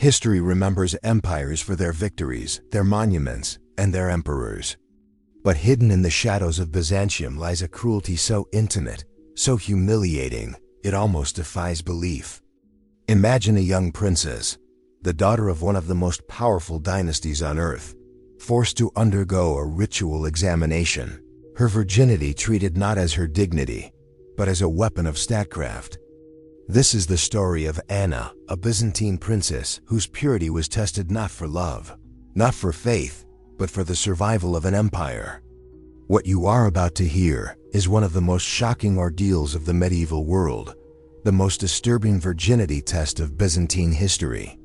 History remembers empires for their victories, their monuments, and their emperors. But hidden in the shadows of Byzantium lies a cruelty so intimate, so humiliating, it almost defies belief. Imagine a young princess, the daughter of one of the most powerful dynasties on earth, forced to undergo a ritual examination, her virginity treated not as her dignity, but as a weapon of statecraft. This is the story of Anna, a Byzantine princess whose purity was tested not for love, not for faith, but for the survival of an empire. What you are about to hear is one of the most shocking ordeals of the medieval world, the most disturbing virginity test of Byzantine history.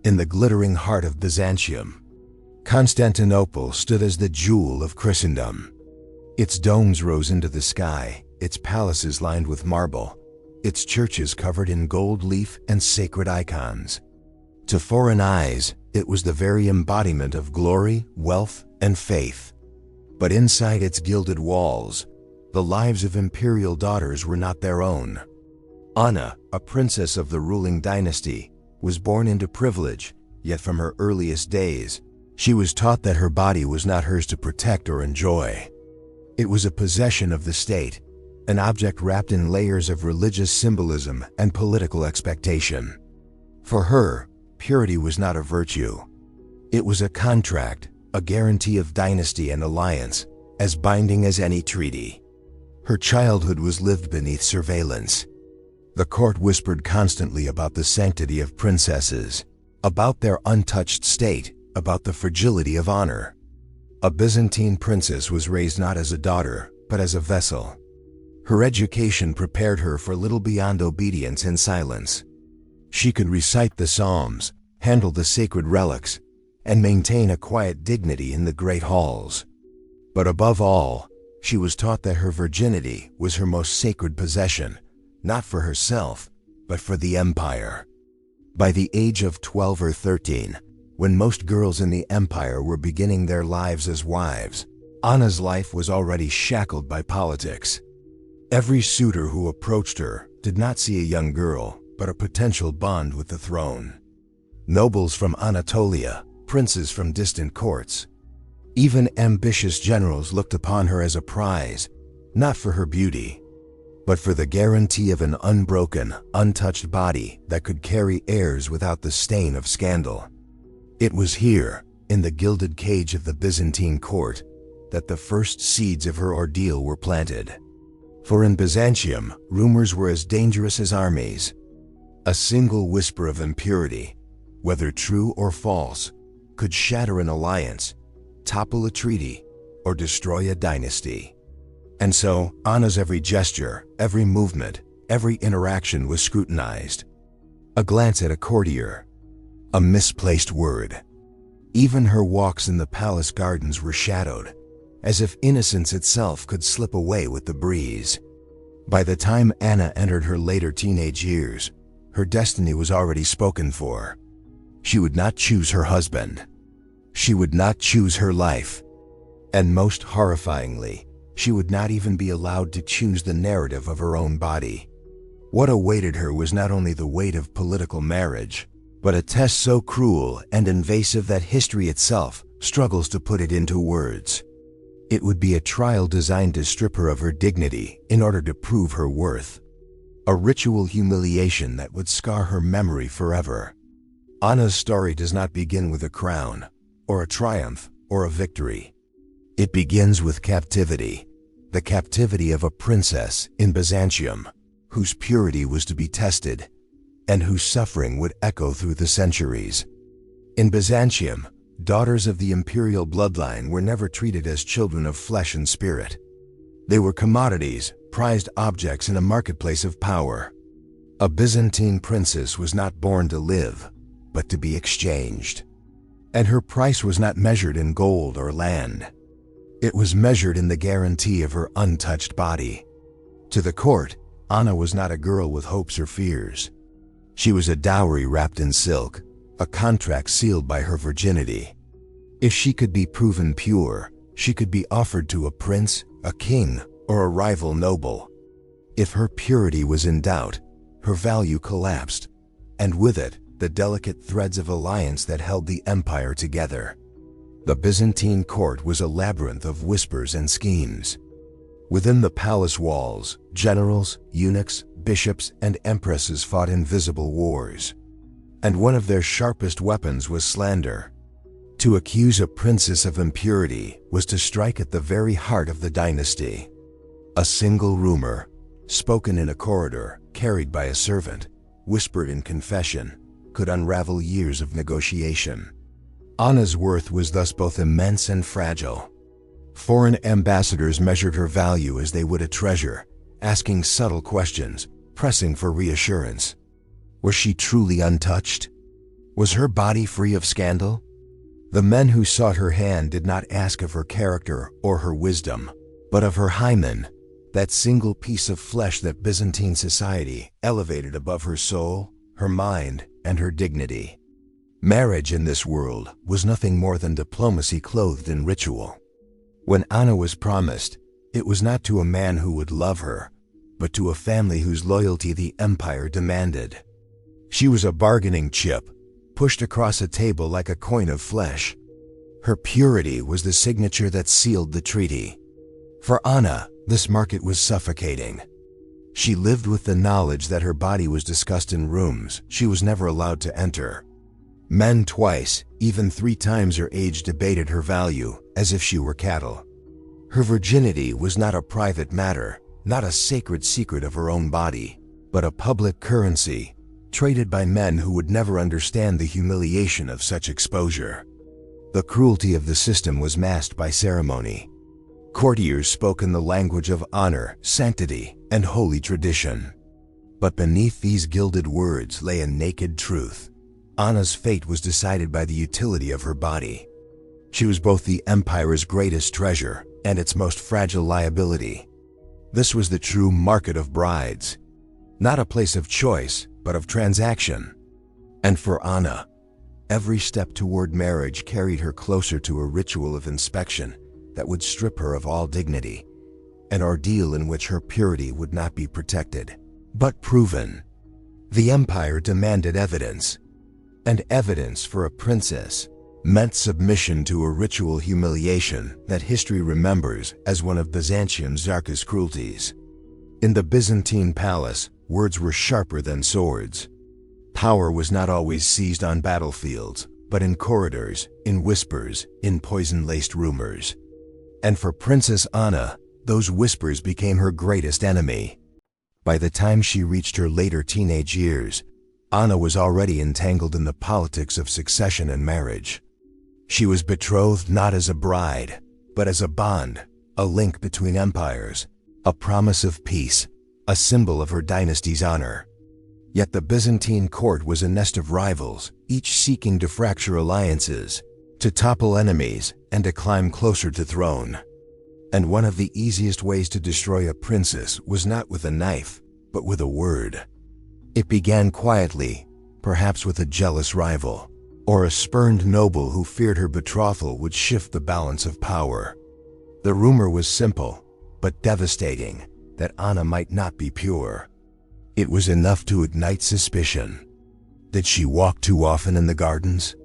In the glittering heart of Byzantium, Constantinople stood as the jewel of Christendom. Its domes rose into the sky, its palaces lined with marble, its churches covered in gold leaf and sacred icons. To foreign eyes, it was the very embodiment of glory, wealth, and faith. But inside its gilded walls, the lives of imperial daughters were not their own. Anna, a princess of the ruling dynasty, was born into privilege, yet from her earliest days, she was taught that her body was not hers to protect or enjoy. It was a possession of the state, an object wrapped in layers of religious symbolism and political expectation. For her, purity was not a virtue. It was a contract, a guarantee of dynasty and alliance, as binding as any treaty. Her childhood was lived beneath surveillance. The court whispered constantly about the sanctity of princesses, about their untouched state, about the fragility of honor. A Byzantine princess was raised not as a daughter, but as a vessel. Her education prepared her for little beyond obedience and silence. She could recite the Psalms, handle the sacred relics, and maintain a quiet dignity in the great halls. But above all, she was taught that her virginity was her most sacred possession, not for herself, but for the empire. By the age of 12 or 13, when most girls in the empire were beginning their lives as wives, Anna's life was already shackled by politics. Every suitor who approached her did not see a young girl, but a potential bond with the throne. Nobles from Anatolia, princes from distant courts, even ambitious generals looked upon her as a prize, not for her beauty, but for the guarantee of an unbroken, untouched body that could carry heirs without the stain of scandal. It was here, in the gilded cage of the Byzantine court, that the first seeds of her ordeal were planted. For in Byzantium, rumors were as dangerous as armies. A single whisper of impurity, whether true or false, could shatter an alliance, topple a treaty, or destroy a dynasty. And so, Anna's every gesture, every movement, every interaction was scrutinized. A glance at a courtier, a misplaced word. Even her walks in the palace gardens were shadowed, as if innocence itself could slip away with the breeze. By the time Anna entered her later teenage years, her destiny was already spoken for. She would not choose her husband. She would not choose her life. And most horrifyingly, she would not even be allowed to choose the narrative of her own body. What awaited her was not only the weight of political marriage, but a test so cruel and invasive that history itself struggles to put it into words. It would be a trial designed to strip her of her dignity in order to prove her worth. A ritual humiliation that would scar her memory forever. Anna's story does not begin with a crown, or a triumph, or a victory. It begins with captivity, the captivity of a princess in Byzantium, whose purity was to be tested, and whose suffering would echo through the centuries. In Byzantium, daughters of the imperial bloodline were never treated as children of flesh and spirit. They were commodities, prized objects in a marketplace of power. A Byzantine princess was not born to live, but to be exchanged. And her price was not measured in gold or land. It was measured in the guarantee of her untouched body. To the court, Anna was not a girl with hopes or fears. She was a dowry wrapped in silk, a contract sealed by her virginity. If she could be proven pure, she could be offered to a prince, a king, or a rival noble. If her purity was in doubt, her value collapsed, and with it, the delicate threads of alliance that held the empire together. The Byzantine court was a labyrinth of whispers and schemes. Within the palace walls, generals, eunuchs, bishops, and empresses fought invisible wars. And one of their sharpest weapons was slander. To accuse a princess of impurity was to strike at the very heart of the dynasty. A single rumor, spoken in a corridor, carried by a servant, whispered in confession, could unravel years of negotiation. Anna's worth was thus both immense and fragile. Foreign ambassadors measured her value as they would a treasure, asking subtle questions, pressing for reassurance. Was she truly untouched? Was her body free of scandal? The men who sought her hand did not ask of her character or her wisdom, but of her hymen, that single piece of flesh that Byzantine society elevated above her soul, her mind, and her dignity. Marriage in this world was nothing more than diplomacy clothed in ritual. When Anna was promised, it was not to a man who would love her, but to a family whose loyalty the empire demanded. She was a bargaining chip, pushed across a table like a coin of flesh. Her purity was the signature that sealed the treaty. For Anna, this market was suffocating. She lived with the knowledge that her body was discussed in rooms she was never allowed to enter. Men twice, even 3 times her age debated her value, as if she were cattle. Her virginity was not a private matter, not a sacred secret of her own body, but a public currency, traded by men who would never understand the humiliation of such exposure. The cruelty of the system was masked by ceremony. Courtiers spoke in the language of honor, sanctity, and holy tradition. But beneath these gilded words lay a naked truth. Anna's fate was decided by the utility of her body. She was both the empire's greatest treasure and its most fragile liability. This was the true market of brides, not a place of choice, but of transaction. And for Anna, every step toward marriage carried her closer to a ritual of inspection that would strip her of all dignity, an ordeal in which her purity would not be protected, but proven. The empire demanded evidence, and evidence for a princess meant submission to a ritual humiliation that history remembers as one of Byzantium's darkest cruelties. In the Byzantine palace, words were sharper than swords. Power was not always seized on battlefields, but in corridors, in whispers, in poison-laced rumors. And for Princess Anna, those whispers became her greatest enemy. By the time she reached her later teenage years, Anna was already entangled in the politics of succession and marriage. She was betrothed not as a bride, but as a bond, a link between empires, a promise of peace, a symbol of her dynasty's honor. Yet the Byzantine court was a nest of rivals, each seeking to fracture alliances, to topple enemies, and to climb closer to throne. And one of the easiest ways to destroy a princess was not with a knife, but with a word. It began quietly, perhaps with a jealous rival, or a spurned noble who feared her betrothal would shift the balance of power. The rumor was simple, but devastating, that Anna might not be pure. It was enough to ignite suspicion. Did she walk too often in the gardens?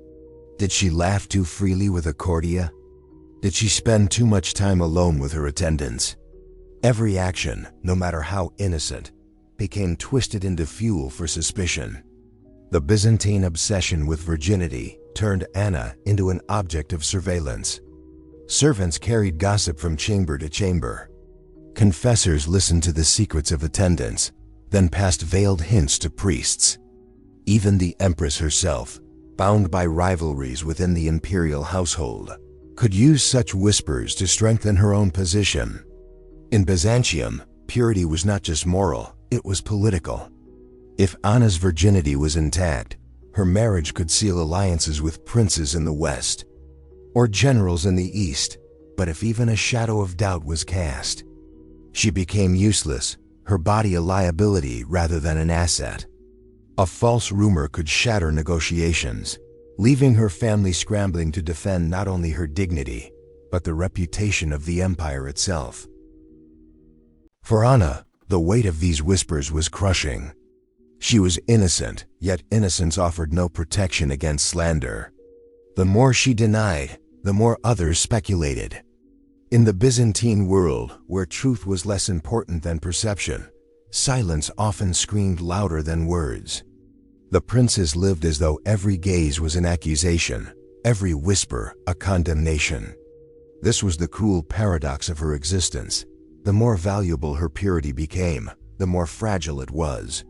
Did she laugh too freely with a courtier? Did she spend too much time alone with her attendants? Every action, no matter how innocent, became twisted into fuel for suspicion. The Byzantine obsession with virginity turned Anna into an object of surveillance. Servants carried gossip from chamber to chamber. Confessors listened to the secrets of attendants, then passed veiled hints to priests. Even the empress herself, bound by rivalries within the imperial household, could use such whispers to strengthen her own position. In Byzantium, purity was not just moral, it was political. If Anna's virginity was intact, her marriage could seal alliances with princes in the west or generals in the east, but if even a shadow of doubt was cast, she became useless, her body a liability rather than an asset. A false rumor could shatter negotiations, leaving her family scrambling to defend not only her dignity, but the reputation of the empire itself. For Anna, the weight of these whispers was crushing. She was innocent, yet innocence offered no protection against slander. The more she denied, the more others speculated. In the Byzantine world, where truth was less important than perception, silence often screamed louder than words. The princess lived as though every gaze was an accusation, every whisper a condemnation. This was the cruel paradox of her existence. The more valuable her purity became, the more fragile it was.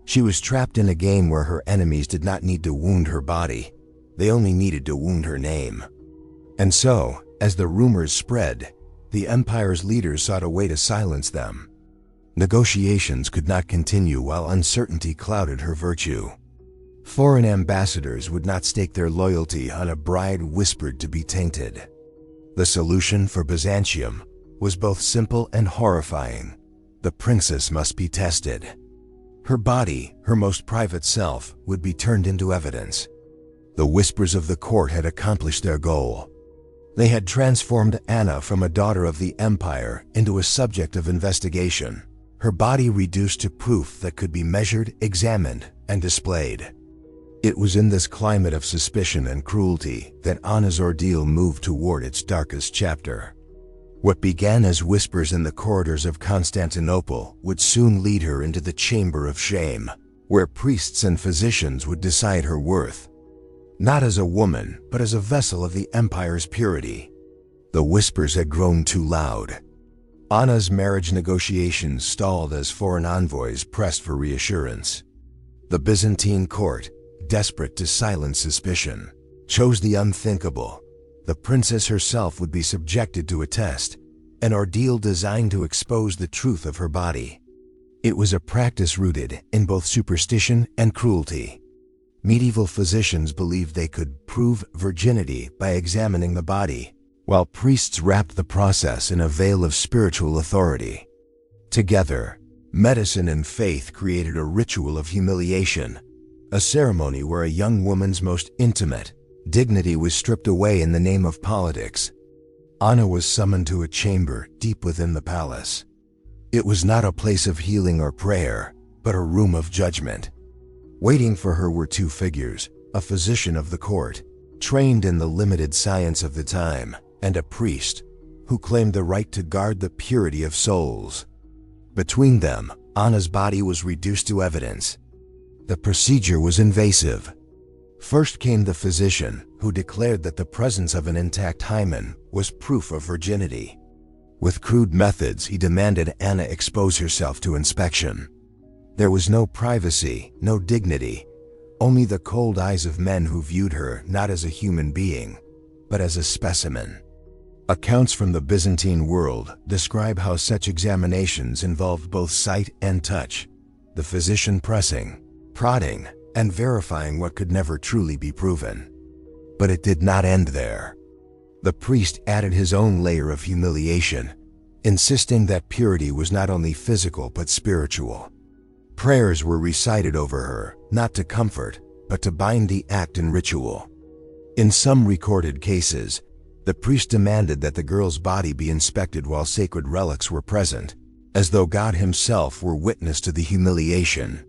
She was trapped in a game where her enemies did not need to wound her body. They only needed to wound her name. And so, as the rumors spread, the empire's leaders sought a way to silence them. Negotiations could not continue while uncertainty clouded her virtue. Foreign ambassadors would not stake their loyalty on a bride whispered to be tainted. The solution for Byzantium was both simple and horrifying. The princess must be tested. Her body, her most private self, would be turned into evidence. The whispers of the court had accomplished their goal. They had transformed Anna from a daughter of the empire into a subject of investigation, her body reduced to proof that could be measured, examined, and displayed. It was in this climate of suspicion and cruelty that Anna's ordeal moved toward its darkest chapter. What began as whispers in the corridors of Constantinople would soon lead her into the chamber of shame, where priests and physicians would decide her worth. Not as a woman, but as a vessel of the empire's purity. The whispers had grown too loud. Anna's marriage negotiations stalled as foreign envoys pressed for reassurance. The Byzantine court, desperate to silence suspicion, chose the unthinkable. The princess herself would be subjected to a test, an ordeal designed to expose the truth of her body. It was a practice rooted in both superstition and cruelty. Medieval physicians believed they could prove virginity by examining the body, while priests wrapped the process in a veil of spiritual authority. Together, medicine and faith created a ritual of humiliation, a ceremony where a young woman's most intimate dignity was stripped away in the name of politics. Anna was summoned to a chamber deep within the palace. It was not a place of healing or prayer, but a room of judgment. Waiting for her were two figures, a physician of the court, trained in the limited science of the time, and a priest, who claimed the right to guard the purity of souls. Between them, Anna's body was reduced to evidence. The procedure was invasive. First came the physician, who declared that the presence of an intact hymen was proof of virginity. With crude methods, he demanded Anna expose herself to inspection. There was no privacy, no dignity, only the cold eyes of men who viewed her not as a human being, but as a specimen. Accounts from the Byzantine world describe how such examinations involved both sight and touch, the physician pressing, prodding, and verifying what could never truly be proven. But it did not end there. The priest added his own layer of humiliation, insisting that purity was not only physical but spiritual. Prayers were recited over her, not to comfort, but to bind the act in ritual. In some recorded cases, the priest demanded that the girl's body be inspected while sacred relics were present, as though God himself were witness to the humiliation.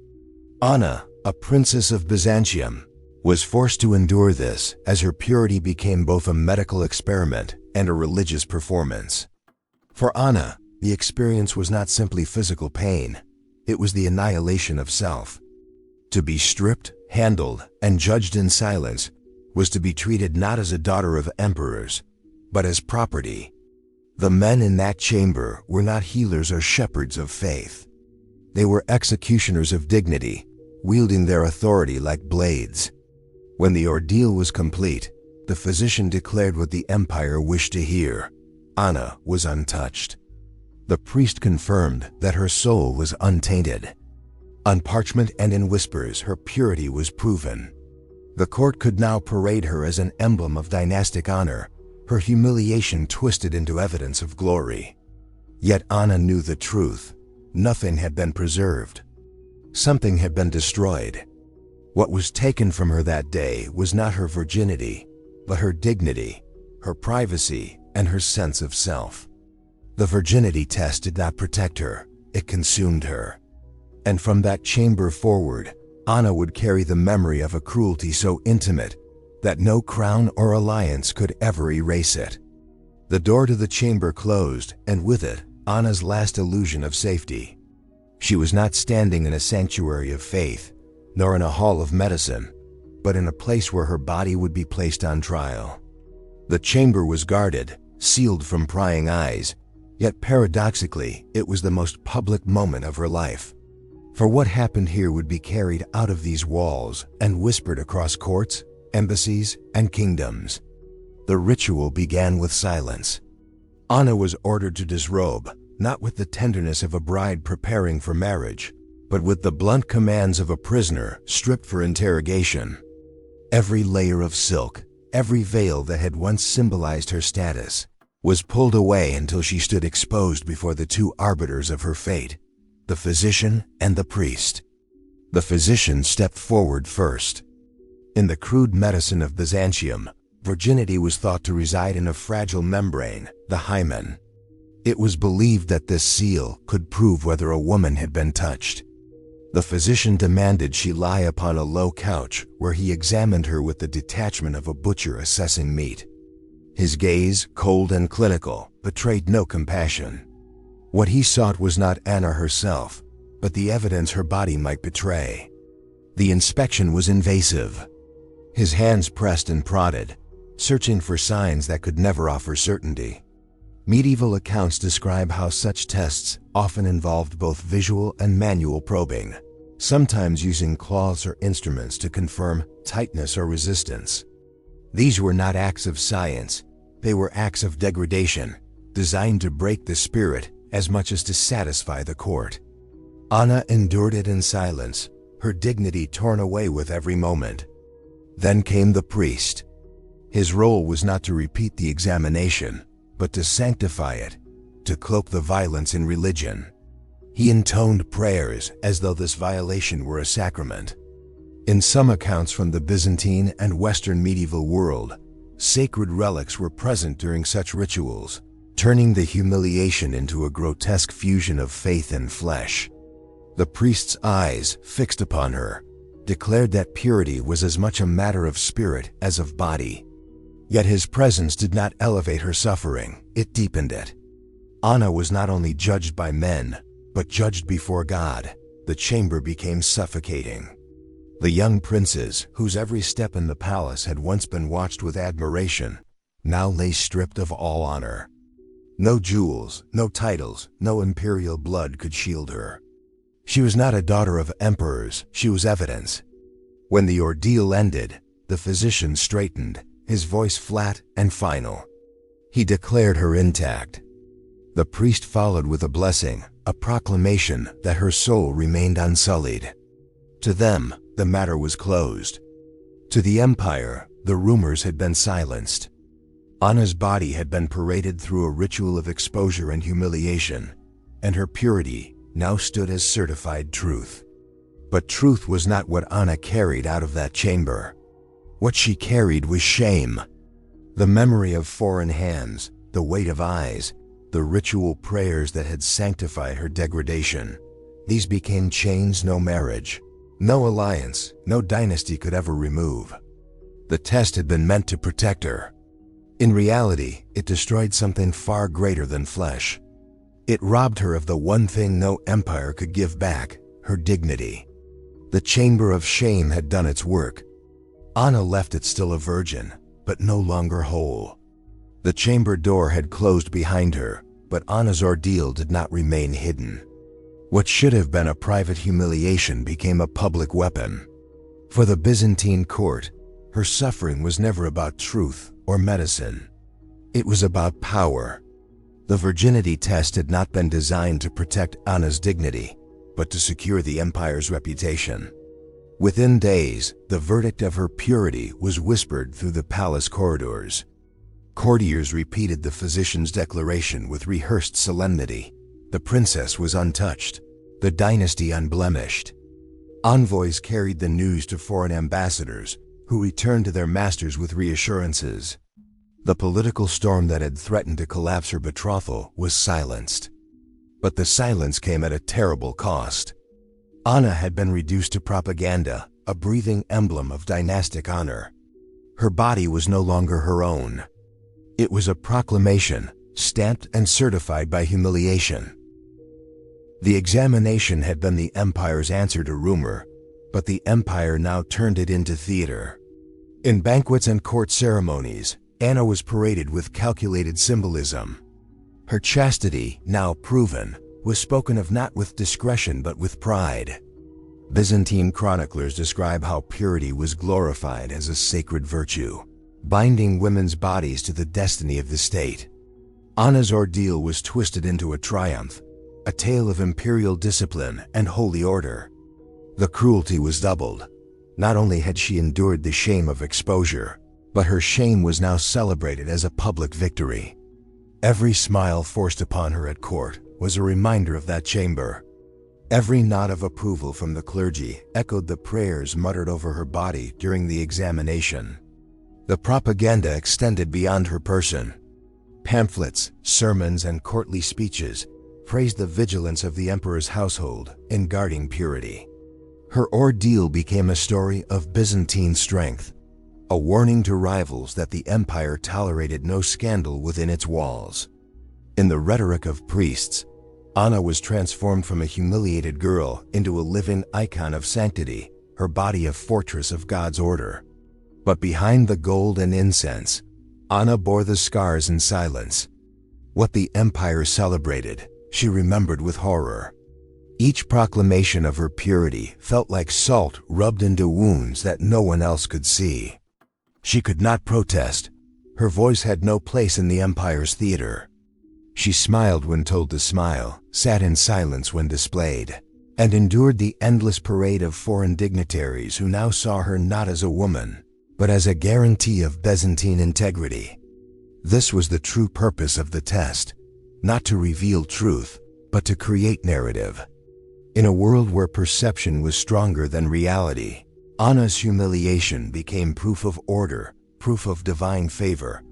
Anna, a princess of Byzantium, was forced to endure this as her purity became both a medical experiment and a religious performance. For Anna, the experience was not simply physical pain. It was the annihilation of self. To be stripped, handled, and judged in silence was to be treated not as a daughter of emperors, but as property. The men in that chamber were not healers or shepherds of faith. They were executioners of dignity, wielding their authority like blades. When the ordeal was complete, the physician declared what the empire wished to hear. Anna was untouched. The priest confirmed that her soul was untainted. On parchment and in whispers, her purity was proven. The court could now parade her as an emblem of dynastic honor, her humiliation twisted into evidence of glory. Yet Anna knew the truth. Nothing had been preserved. Something had been destroyed. What was taken from her that day was not her virginity, but her dignity, her privacy, and her sense of self. The virginity test did not protect her, it consumed her. And from that chamber forward, Anna would carry the memory of a cruelty so intimate that no crown or alliance could ever erase it. The door to the chamber closed, and with it, Anna's last illusion of safety. She was not standing in a sanctuary of faith, nor in a hall of medicine, but in a place where her body would be placed on trial. The chamber was guarded, sealed from prying eyes, yet paradoxically, it was the most public moment of her life. For what happened here would be carried out of these walls and whispered across courts, embassies, and kingdoms. The ritual began with silence. Anna was ordered to disrobe, not with the tenderness of a bride preparing for marriage, but with the blunt commands of a prisoner stripped for interrogation. Every layer of silk, every veil that had once symbolized her status, was pulled away until she stood exposed before the two arbiters of her fate, the physician and the priest. The physician stepped forward first. In the crude medicine of Byzantium, virginity was thought to reside in a fragile membrane, the hymen. It was believed that this seal could prove whether a woman had been touched. The physician demanded she lie upon a low couch where he examined her with the detachment of a butcher assessing meat. His gaze, cold and clinical, betrayed no compassion. What he sought was not Anna herself, but the evidence her body might betray. The inspection was invasive. His hands pressed and prodded, searching for signs that could never offer certainty. Medieval accounts describe how such tests often involved both visual and manual probing, sometimes using claws or instruments to confirm tightness or resistance. These were not acts of science, they were acts of degradation, designed to break the spirit as much as to satisfy the court. Anna endured it in silence, her dignity torn away with every moment. Then came the priest. His role was not to repeat the examination, but to sanctify it, to cloak the violence in religion. He intoned prayers as though this violation were a sacrament. In some accounts from the Byzantine and Western medieval world, sacred relics were present during such rituals, turning the humiliation into a grotesque fusion of faith and flesh. The priest's eyes, fixed upon her, declared that purity was as much a matter of spirit as of body. Yet his presence did not elevate her suffering, it deepened it. Anna was not only judged by men, but judged before God. The chamber became suffocating. The young princes, whose every step in the palace had once been watched with admiration, now lay stripped of all honor. No jewels, no titles, no imperial blood could shield her. She was not a daughter of emperors, she was evidence. When the ordeal ended, the physician straightened, his voice flat and final. He declared her intact. The priest followed with a blessing, a proclamation that her soul remained unsullied. To them, the matter was closed. To the empire, the rumors had been silenced. Anna's body had been paraded through a ritual of exposure and humiliation, and her purity now stood as certified truth. But truth was not what Anna carried out of that chamber. What she carried was shame. The memory of foreign hands, the weight of eyes, the ritual prayers that had sanctified her degradation. These became chains no marriage, no alliance, no dynasty could ever remove. The test had been meant to protect her. In reality, it destroyed something far greater than flesh. It robbed her of the one thing no empire could give back, her dignity. The chamber of shame had done its work. Anna left it still a virgin, but no longer whole. The chamber door had closed behind her, but Anna's ordeal did not remain hidden. What should have been a private humiliation became a public weapon. For the Byzantine court, her suffering was never about truth or medicine. It was about power. The virginity test had not been designed to protect Anna's dignity, but to secure the empire's reputation. Within days, the verdict of her purity was whispered through the palace corridors. Courtiers repeated the physician's declaration with rehearsed solemnity. The princess was untouched, the dynasty unblemished. Envoys carried the news to foreign ambassadors, who returned to their masters with reassurances. The political storm that had threatened to collapse her betrothal was silenced. But the silence came at a terrible cost. Anna had been reduced to propaganda, a breathing emblem of dynastic honor. Her body was no longer her own. It was a proclamation, stamped and certified by humiliation. The examination had been the empire's answer to rumor, but the empire now turned it into theater. In banquets and court ceremonies, Anna was paraded with calculated symbolism. Her chastity, now proven, was spoken of not with discretion but with pride. Byzantine chroniclers describe how purity was glorified as a sacred virtue, binding women's bodies to the destiny of the state. Anna's ordeal was twisted into a triumph, a tale of imperial discipline and holy order. The cruelty was doubled. Not only had she endured the shame of exposure, but her shame was now celebrated as a public victory. Every smile forced upon her at court was a reminder of that chamber. Every nod of approval from the clergy echoed the prayers muttered over her body during the examination. The propaganda extended beyond her person. Pamphlets, sermons, and courtly speeches praised the vigilance of the emperor's household in guarding purity. Her ordeal became a story of Byzantine strength, a warning to rivals that the empire tolerated no scandal within its walls. In the rhetoric of priests, Anna was transformed from a humiliated girl into a living icon of sanctity, her body a fortress of God's order. But behind the gold and incense, Anna bore the scars in silence. What the empire celebrated, she remembered with horror. Each proclamation of her purity felt like salt rubbed into wounds that no one else could see. She could not protest. Her voice had no place in the empire's theater. She smiled when told to smile, sat in silence when displayed, and endured the endless parade of foreign dignitaries who now saw her not as a woman, but as a guarantee of Byzantine integrity. This was the true purpose of the test, not to reveal truth, but to create narrative. In a world where perception was stronger than reality, Anna's humiliation became proof of order, proof of divine favor,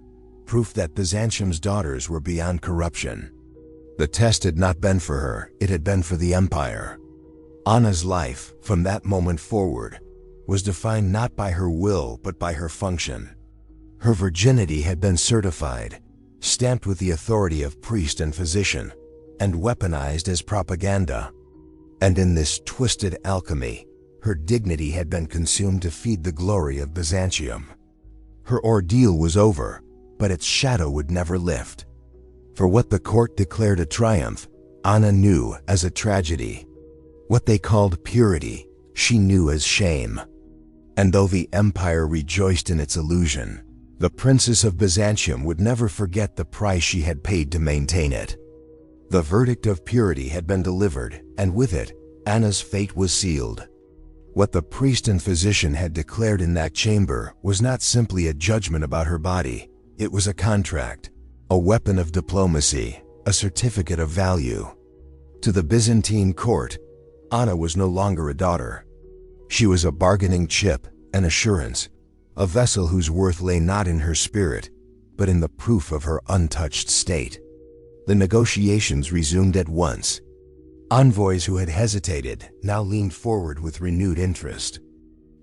proof that Byzantium's daughters were beyond corruption. The test had not been for her, it had been for the empire. Anna's life, from that moment forward, was defined not by her will but by her function. Her virginity had been certified, stamped with the authority of priest and physician, and weaponized as propaganda. And in this twisted alchemy, her dignity had been consumed to feed the glory of Byzantium. Her ordeal was over, but its shadow would never lift. For what the court declared a triumph, Anna knew as a tragedy. What they called purity, she knew as shame. And though the empire rejoiced in its illusion, the princess of Byzantium would never forget the price she had paid to maintain it. The verdict of purity had been delivered, and with it, Anna's fate was sealed. What the priest and physician had declared in that chamber was not simply a judgment about her body, it was a contract, a weapon of diplomacy, a certificate of value. To the Byzantine court, Anna was no longer a daughter. She was a bargaining chip, an assurance, a vessel whose worth lay not in her spirit, but in the proof of her untouched state. The negotiations resumed at once. Envoys who had hesitated now leaned forward with renewed interest.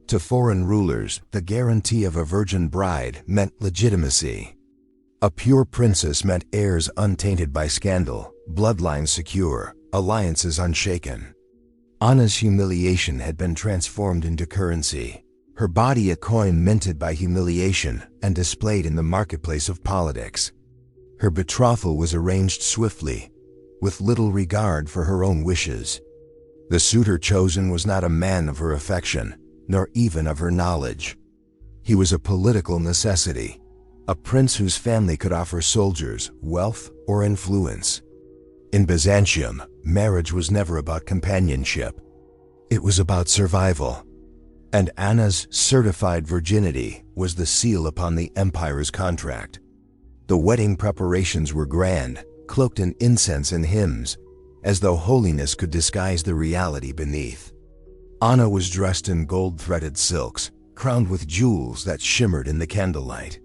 To foreign rulers, the guarantee of a virgin bride meant legitimacy. A pure princess meant heirs untainted by scandal, bloodlines secure, alliances unshaken. Anna's humiliation had been transformed into currency, her body a coin minted by humiliation and displayed in the marketplace of politics. Her betrothal was arranged swiftly, with little regard for her own wishes. The suitor chosen was not a man of her affection, nor even of her knowledge. He was a political necessity, a prince whose family could offer soldiers, wealth, or influence. In Byzantium, marriage was never about companionship. It was about survival. And Anna's certified virginity was the seal upon the empire's contract. The wedding preparations were grand, cloaked in incense and hymns, as though holiness could disguise the reality beneath. Anna was dressed in gold-threaded silks, crowned with jewels that shimmered in the candlelight.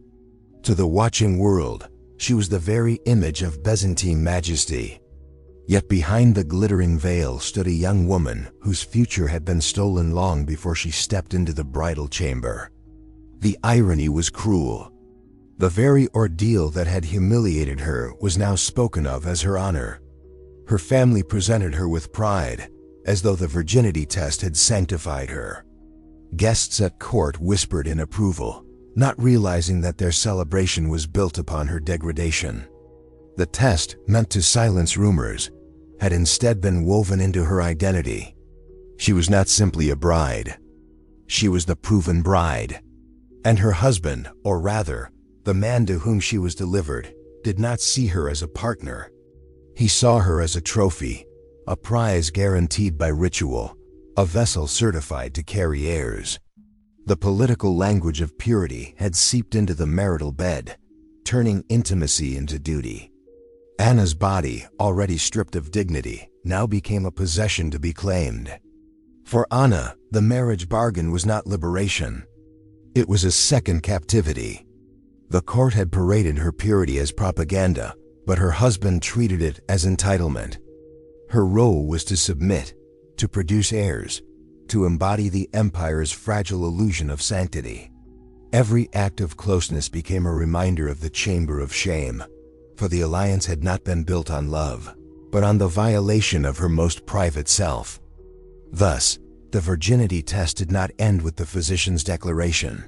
To the watching world, she was the very image of Byzantine majesty. Yet behind the glittering veil stood a young woman whose future had been stolen long before she stepped into the bridal chamber. The irony was cruel. The very ordeal that had humiliated her was now spoken of as her honor. Her family presented her with pride, as though the virginity test had sanctified her. Guests at court whispered in approval, not realizing that their celebration was built upon her degradation. The test, meant to silence rumors, had instead been woven into her identity. She was not simply a bride. She was the proven bride. And her husband, or rather, the man to whom she was delivered, did not see her as a partner. He saw her as a trophy, a prize guaranteed by ritual, a vessel certified to carry heirs. The political language of purity had seeped into the marital bed, turning intimacy into duty. Anna's body, already stripped of dignity, now became a possession to be claimed. For Anna, the marriage bargain was not liberation. It was a second captivity. The court had paraded her purity as propaganda, but her husband treated it as entitlement. Her role was to submit, to produce heirs, to embody the empire's fragile illusion of sanctity. Every act of closeness became a reminder of the chamber of shame, for the alliance had not been built on love, but on the violation of her most private self. Thus, the virginity test did not end with the physician's declaration.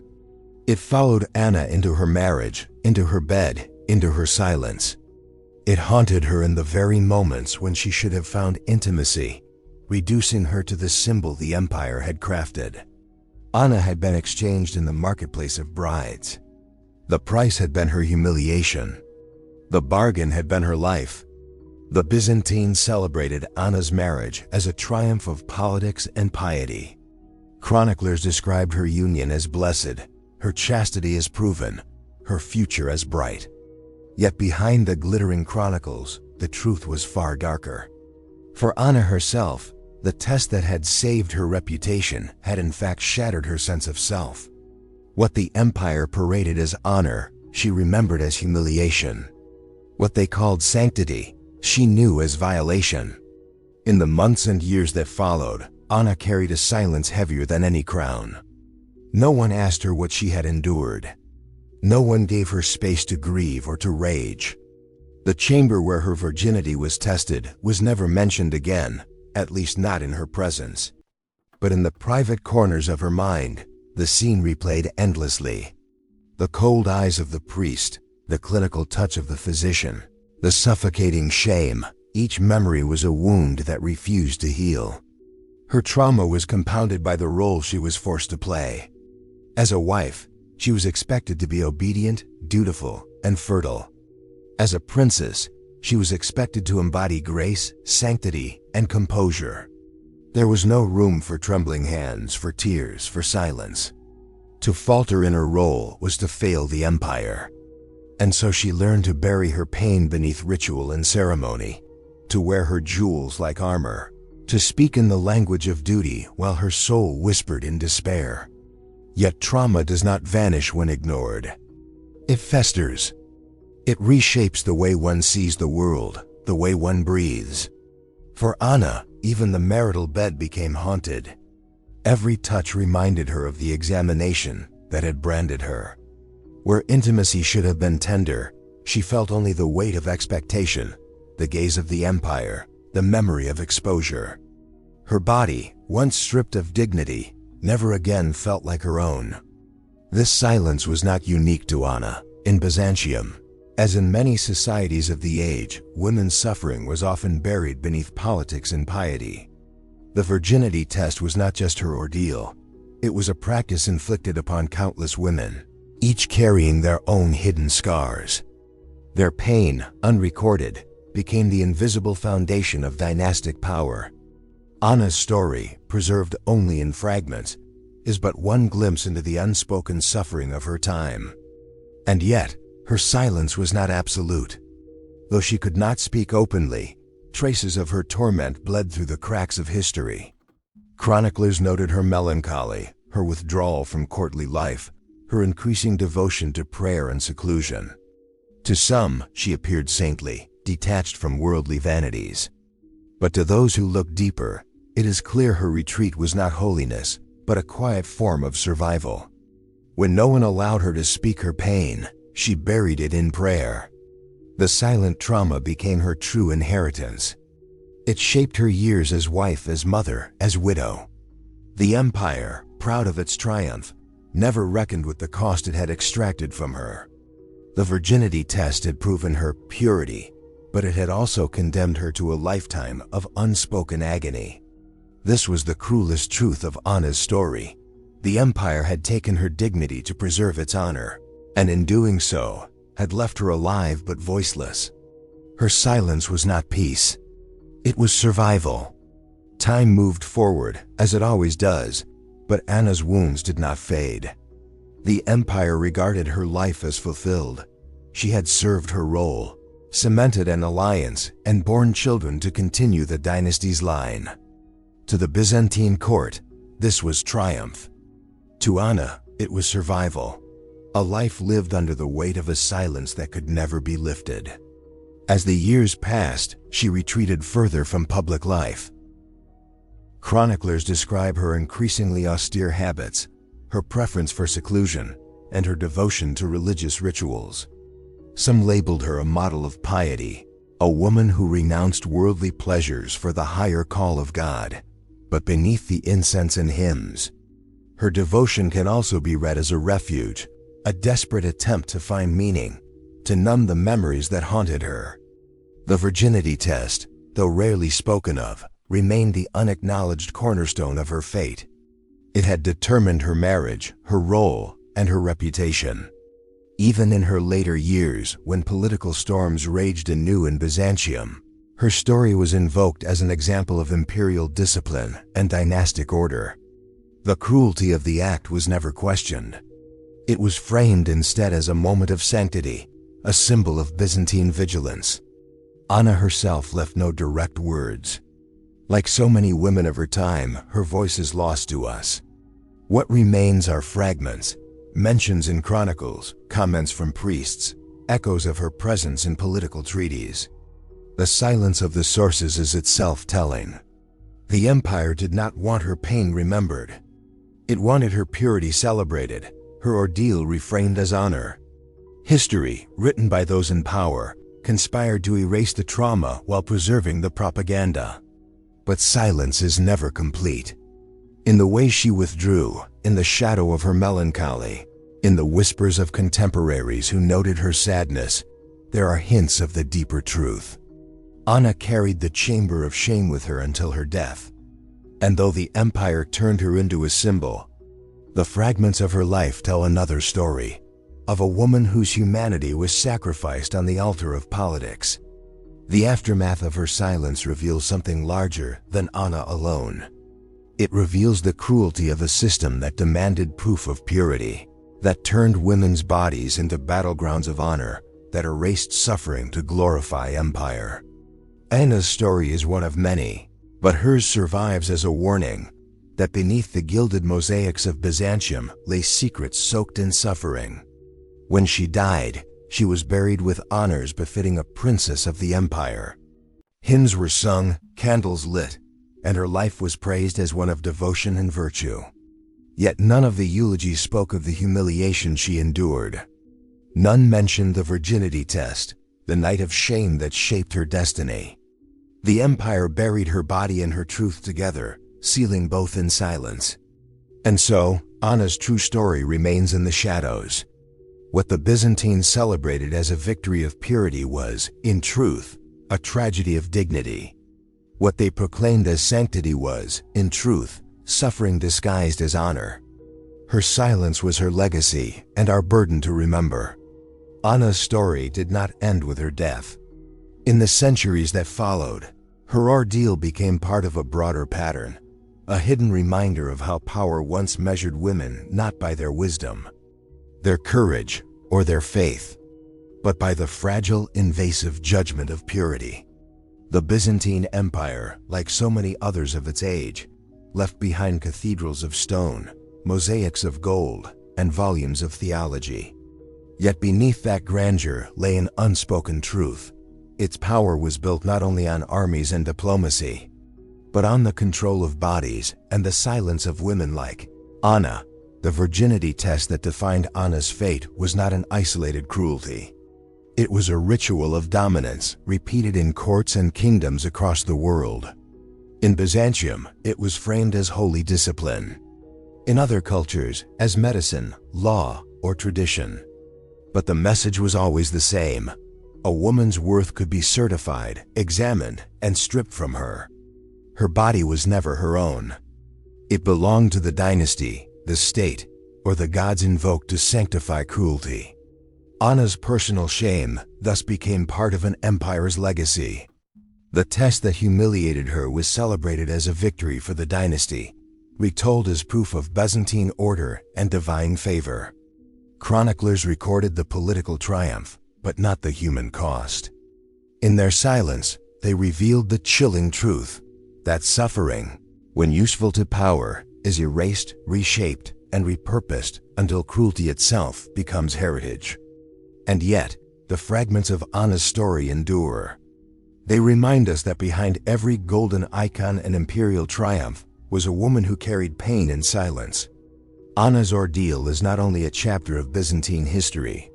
It followed Anna into her marriage, into her bed, into her silence. It haunted her in the very moments when she should have found intimacy, reducing her to the symbol the empire had crafted. Anna had been exchanged in the marketplace of brides. The price had been her humiliation. The bargain had been her life. The Byzantines celebrated Anna's marriage as a triumph of politics and piety. Chroniclers described her union as blessed, her chastity as proven, her future as bright. Yet behind the glittering chronicles, the truth was far darker. For Anna herself, the test that had saved her reputation had in fact shattered her sense of self. What the empire paraded as honor, she remembered as humiliation. What they called sanctity, she knew as violation. In the months and years that followed, Anna carried a silence heavier than any crown. No one asked her what she had endured. No one gave her space to grieve or to rage. The chamber where her virginity was tested was never mentioned again, at least not in her presence. But in the private corners of her mind, the scene replayed endlessly. The cold eyes of the priest, the clinical touch of the physician, the suffocating shame, each memory was a wound that refused to heal. Her trauma was compounded by the role she was forced to play. As a wife, she was expected to be obedient, dutiful, and fertile. As a princess, she was expected to embody grace, sanctity, and composure. There was no room for trembling hands, for tears, for silence. To falter in her role was to fail the empire. And so she learned to bury her pain beneath ritual and ceremony, to wear her jewels like armor, to speak in the language of duty while her soul whispered in despair. Yet trauma does not vanish when ignored. It festers. It reshapes the way one sees the world, the way one breathes. For Anna, even the marital bed became haunted. Every touch reminded her of the examination that had branded her. Where intimacy should have been tender, she felt only the weight of expectation, the gaze of the empire, the memory of exposure. Her body, once stripped of dignity, never again felt like her own. This silence was not unique to Anna. In Byzantium, as in many societies of the age, women's suffering was often buried beneath politics and piety. The virginity test was not just her ordeal. It was a practice inflicted upon countless women, each carrying their own hidden scars. Their pain, unrecorded, became the invisible foundation of dynastic power. Anna's story, preserved only in fragments, is but one glimpse into the unspoken suffering of her time. And yet, her silence was not absolute. Though she could not speak openly, traces of her torment bled through the cracks of history. Chroniclers noted her melancholy, her withdrawal from courtly life, her increasing devotion to prayer and seclusion. To some, she appeared saintly, detached from worldly vanities. But to those who look deeper, it is clear her retreat was not holiness, but a quiet form of survival. When no one allowed her to speak her pain, she buried it in prayer. The silent trauma became her true inheritance. It shaped her years as wife, as mother, as widow. The empire, proud of its triumph, never reckoned with the cost it had extracted from her. The virginity test had proven her purity, but it had also condemned her to a lifetime of unspoken agony. This was the cruelest truth of Anna's story. The empire had taken her dignity to preserve its honor, and in doing so, had left her alive but voiceless. Her silence was not peace. It was survival. Time moved forward, as it always does, but Anna's wounds did not fade. The empire regarded her life as fulfilled. She had served her role, cemented an alliance, and borne children to continue the dynasty's line. To the Byzantine court, this was triumph. To Anna, it was survival. A life lived under the weight of a silence that could never be lifted. As the years passed, she retreated further from public life. Chroniclers describe her increasingly austere habits, her preference for seclusion, and her devotion to religious rituals. Some labeled her a model of piety, a woman who renounced worldly pleasures for the higher call of God. But beneath the incense and hymns, her devotion can also be read as a refuge, a desperate attempt to find meaning, to numb the memories that haunted her. The virginity test, though rarely spoken of, remained the unacknowledged cornerstone of her fate. It had determined her marriage, her role, and her reputation. Even in her later years, when political storms raged anew in Byzantium, her story was invoked as an example of imperial discipline and dynastic order. The cruelty of the act was never questioned. It was framed instead as a moment of sanctity, a symbol of Byzantine vigilance. Anna herself left no direct words. Like so many women of her time, her voice is lost to us. What remains are fragments, mentions in chronicles, comments from priests, echoes of her presence in political treaties. The silence of the sources is itself telling. The empire did not want her pain remembered. It wanted her purity celebrated, her ordeal reframed as honor. History, written by those in power, conspired to erase the trauma while preserving the propaganda. But silence is never complete. In the way she withdrew, in the shadow of her melancholy, in the whispers of contemporaries who noted her sadness, there are hints of the deeper truth. Anna carried the chamber of shame with her until her death. And though the empire turned her into a symbol, the fragments of her life tell another story, of a woman whose humanity was sacrificed on the altar of politics. The aftermath of her silence reveals something larger than Anna alone. It reveals the cruelty of a system that demanded proof of purity, that turned women's bodies into battlegrounds of honor, that erased suffering to glorify empire. Anna's story is one of many, but hers survives as a warning that beneath the gilded mosaics of Byzantium lay secrets soaked in suffering. When she died, she was buried with honors befitting a princess of the empire. Hymns were sung, candles lit, and her life was praised as one of devotion and virtue. Yet none of the eulogies spoke of the humiliation she endured. None mentioned the virginity test, the night of shame that shaped her destiny. The empire buried her body and her truth together, sealing both in silence. And so, Anna's true story remains in the shadows. What the Byzantines celebrated as a victory of purity was, in truth, a tragedy of dignity. What they proclaimed as sanctity was, in truth, suffering disguised as honor. Her silence was her legacy and our burden to remember. Anna's story did not end with her death. In the centuries that followed, her ordeal became part of a broader pattern, a hidden reminder of how power once measured women not by their wisdom, their courage, or their faith, but by the fragile, invasive judgment of purity. The Byzantine Empire, like so many others of its age, left behind cathedrals of stone, mosaics of gold, and volumes of theology. Yet beneath that grandeur lay an unspoken truth. Its power was built not only on armies and diplomacy, but on the control of bodies and the silence of women like Anna. The virginity test that defined Anna's fate was not an isolated cruelty. It was a ritual of dominance repeated in courts and kingdoms across the world. In Byzantium, it was framed as holy discipline. In other cultures, as medicine, law, or tradition. But the message was always the same. A woman's worth could be certified, examined, and stripped from her. Her body was never her own. It belonged to the dynasty, the state, or the gods invoked to sanctify cruelty. Anna's personal shame thus became part of an empire's legacy. The test that humiliated her was celebrated as a victory for the dynasty, retold as proof of Byzantine order and divine favor. Chroniclers recorded the political triumph, but not the human cost. In their silence, they revealed the chilling truth that suffering, when useful to power, is erased, reshaped, and repurposed until cruelty itself becomes heritage. And yet, the fragments of Anna's story endure. They remind us that behind every golden icon and imperial triumph was a woman who carried pain in silence. Anna's ordeal is not only a chapter of Byzantine history.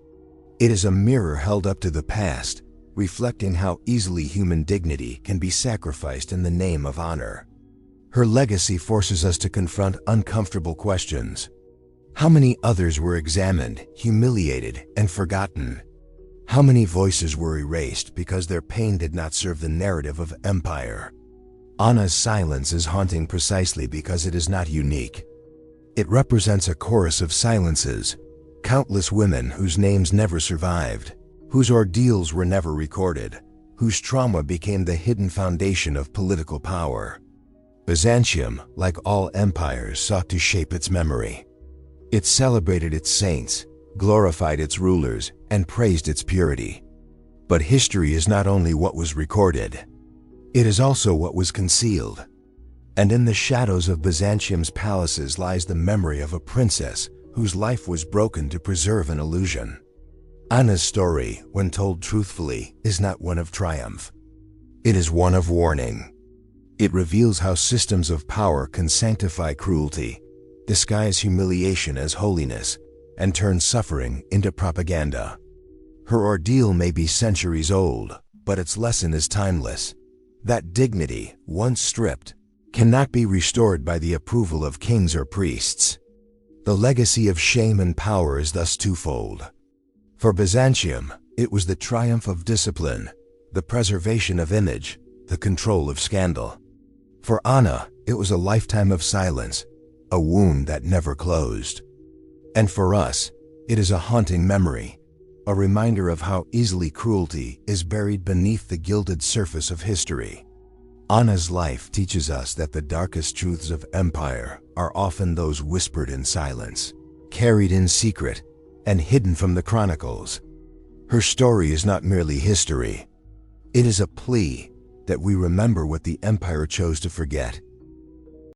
It is a mirror held up to the past, reflecting how easily human dignity can be sacrificed in the name of honor. Her legacy forces us to confront uncomfortable questions. How many others were examined, humiliated, and forgotten? How many voices were erased because their pain did not serve the narrative of empire? Anna's silence is haunting precisely because it is not unique. It represents a chorus of silences, countless women whose names never survived, whose ordeals were never recorded, whose trauma became the hidden foundation of political power. Byzantium, like all empires, sought to shape its memory. It celebrated its saints, glorified its rulers, and praised its purity. But history is not only what was recorded, it is also what was concealed. And in the shadows of Byzantium's palaces lies the memory of a princess whose life was broken to preserve an illusion. Anna's story, when told truthfully, is not one of triumph. It is one of warning. It reveals how systems of power can sanctify cruelty, disguise humiliation as holiness, and turn suffering into propaganda. Her ordeal may be centuries old, but its lesson is timeless. That dignity, once stripped, cannot be restored by the approval of kings or priests. The legacy of shame and power is thus twofold. For Byzantium, it was the triumph of discipline, the preservation of image, the control of scandal. For Anna, it was a lifetime of silence, a wound that never closed. And for us, it is a haunting memory, a reminder of how easily cruelty is buried beneath the gilded surface of history. Anna's life teaches us that the darkest truths of empire are often those whispered in silence, carried in secret, and hidden from the chronicles. Her story is not merely history. It is a plea that we remember what the empire chose to forget.